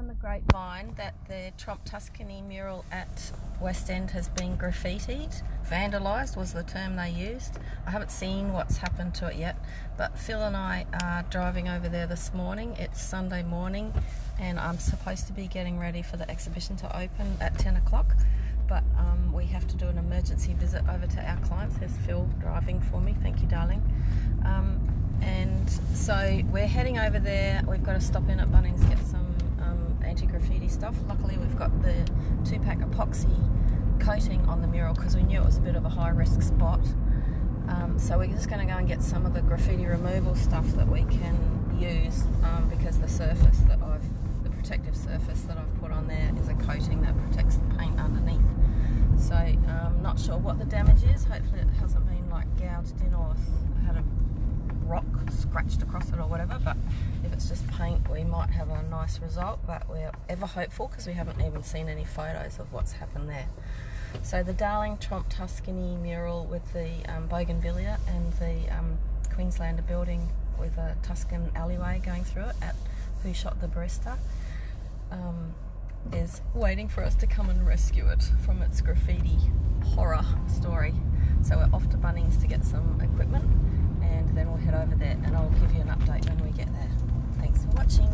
on the grapevine that the Trompe Tuscany mural at West End has been graffitied. Vandalised was the term they used. I haven't seen what's happened to it yet, but Phil and I are driving over there this morning. It's Sunday morning and I'm supposed to be getting ready for the exhibition to open at 10 o'clock, but we have to do an emergency visit over to our clients. There's Phil driving for me, thank you darling. And so we're heading over there. We've got to stop in at Bunnings, get some anti-graffiti stuff. Luckily we've got the 2-pack epoxy coating on the mural because we knew it was a bit of a high-risk spot. So we're just going to go and get some of the graffiti removal stuff that we can use because the surface that the protective surface that I've put on there is a coating that protects the paint underneath. So not sure what the damage is. Hopefully it hasn't been like gouged in or had a rock scratched across it or whatever, but if it's just paint we might have a nice result, but we're ever hopeful because we haven't even seen any photos of what's happened there. So the darling Trompe Tuscany mural with the bougainvillea and the Queenslander building with a Tuscan alleyway going through it at Who Shot the Barista is waiting for us to come and rescue it from its graffiti horror story. So we're off to Bunnings to get some equipment and then we'll head over there and I'll give you an update when we get there. Thanks for watching.